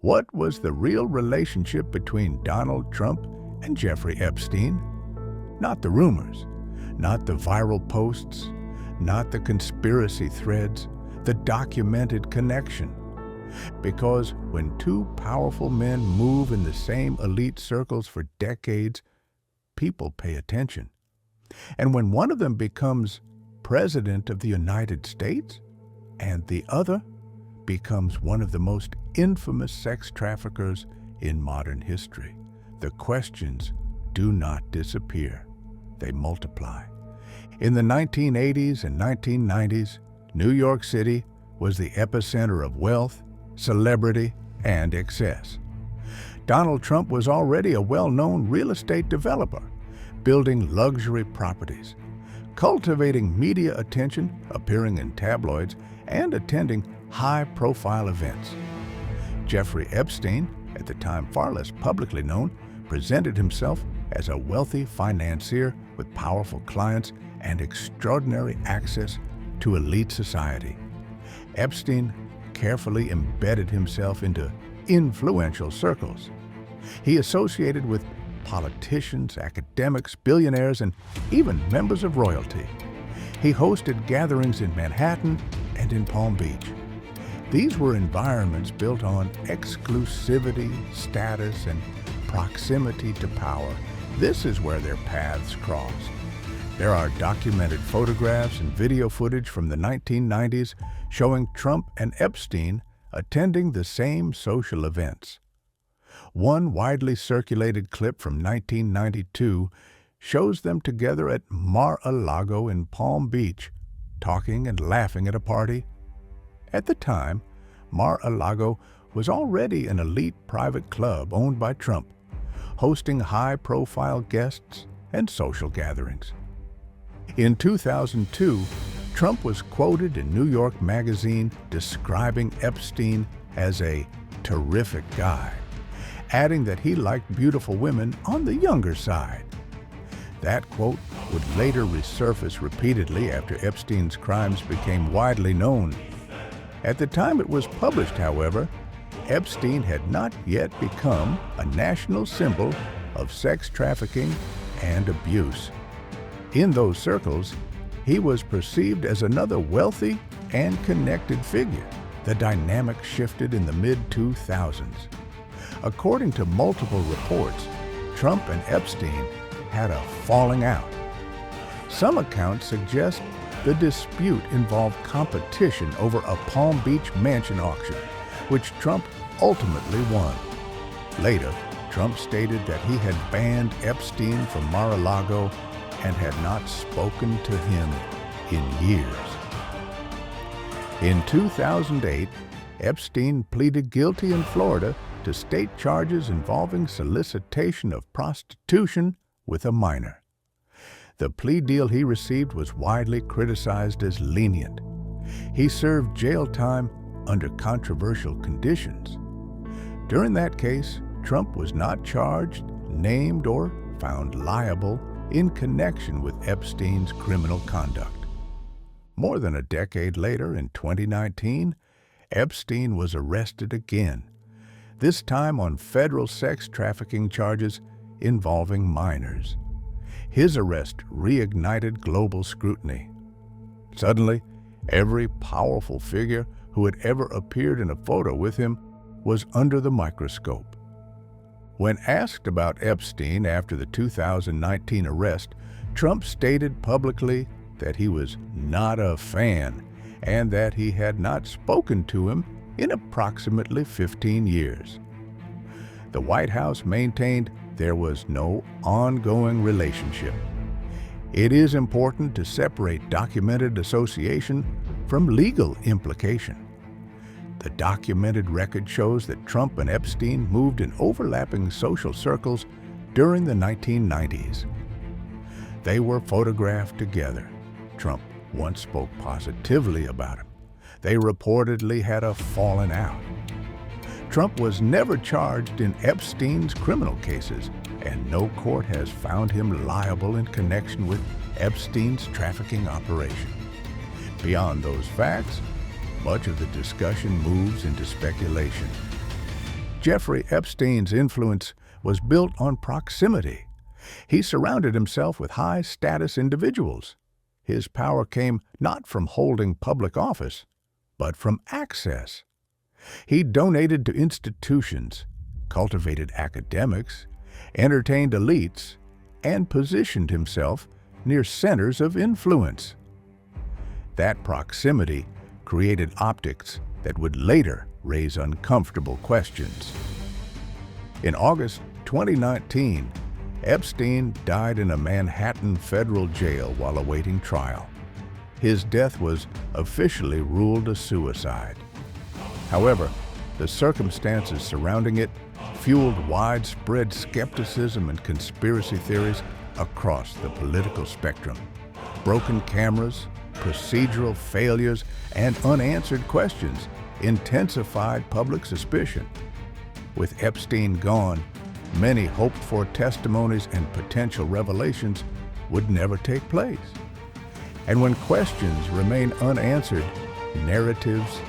What was the real relationship between Donald Trump and Jeffrey Epstein? Not the rumors, not the viral posts, not the conspiracy threads, the documented connection. Because when two powerful men move in the same elite circles for decades, people pay attention. And when one of them becomes President of the United States, and the other becomes one of the most infamous sex traffickers in modern history, the questions do not disappear. They multiply. In the 1980s and 1990s, New York City was the epicenter of wealth, celebrity, and excess. Donald Trump was already a well-known real estate developer, building luxury properties, cultivating media attention, appearing in tabloids, and attending high-profile events. Jeffrey Epstein, at the time far less publicly known, presented himself as a wealthy financier with powerful clients and extraordinary access to elite society. Epstein carefully embedded himself into influential circles. He associated with politicians, academics, billionaires, and even members of royalty. He hosted gatherings in Manhattan and in Palm Beach. These were environments built on exclusivity, status, and proximity to power. This is where their paths crossed. There are documented photographs and video footage from the 1990s showing Trump and Epstein attending the same social events. One widely circulated clip from 1992 shows them together at Mar-a-Lago in Palm Beach, talking and laughing at a party. At the time, Mar-a-Lago was already an elite private club owned by Trump, hosting high-profile guests and social gatherings. In 2002, Trump was quoted in New York Magazine describing Epstein as a terrific guy, adding that he liked beautiful women on the younger side. That quote would later resurface repeatedly after Epstein's crimes became widely known. At the time it was published, however, Epstein had not yet become a national symbol of sex trafficking and abuse. In those circles, he was perceived as another wealthy and connected figure. The dynamic shifted in the mid-2000s. According to multiple reports, Trump and Epstein had a falling out. Some accounts suggest the dispute involved competition over a Palm Beach mansion auction, which Trump ultimately won. Later, Trump stated that he had banned Epstein from Mar-a-Lago and had not spoken to him in years. In 2008, Epstein pleaded guilty in Florida to state charges involving solicitation of prostitution with a minor. The plea deal he received was widely criticized as lenient. He served jail time under controversial conditions. During that case, Trump was not charged, named, or found liable in connection with Epstein's criminal conduct. More than a decade later, in 2019, Epstein was arrested again, this time on federal sex trafficking charges involving minors. His arrest reignited global scrutiny. Suddenly, every powerful figure who had ever appeared in a photo with him was under the microscope. When asked about Epstein after the 2019 arrest, Trump stated publicly that he was not a fan and that he had not spoken to him in approximately 15 years. The White House maintained there was no ongoing relationship. It is important to separate documented association from legal implication. The documented record shows that Trump and Epstein moved in overlapping social circles during the 1990s. They were photographed together. Trump once spoke positively about him. They reportedly had a falling out. Trump was never charged in Epstein's criminal cases, and no court has found him liable in connection with Epstein's trafficking operation. Beyond those facts, much of the discussion moves into speculation. Jeffrey Epstein's influence was built on proximity. He surrounded himself with high-status individuals. His power came not from holding public office, but from access. He donated to institutions, cultivated academics, entertained elites, and positioned himself near centers of influence. That proximity created optics that would later raise uncomfortable questions. In August 2019, Epstein died in a Manhattan federal jail while awaiting trial. His death was officially ruled a suicide. However, the circumstances surrounding it fueled widespread skepticism and conspiracy theories across the political spectrum. Broken cameras, procedural failures, and unanswered questions intensified public suspicion. With Epstein gone, many hoped-for testimonies and potential revelations would never take place. And when questions remain unanswered, narratives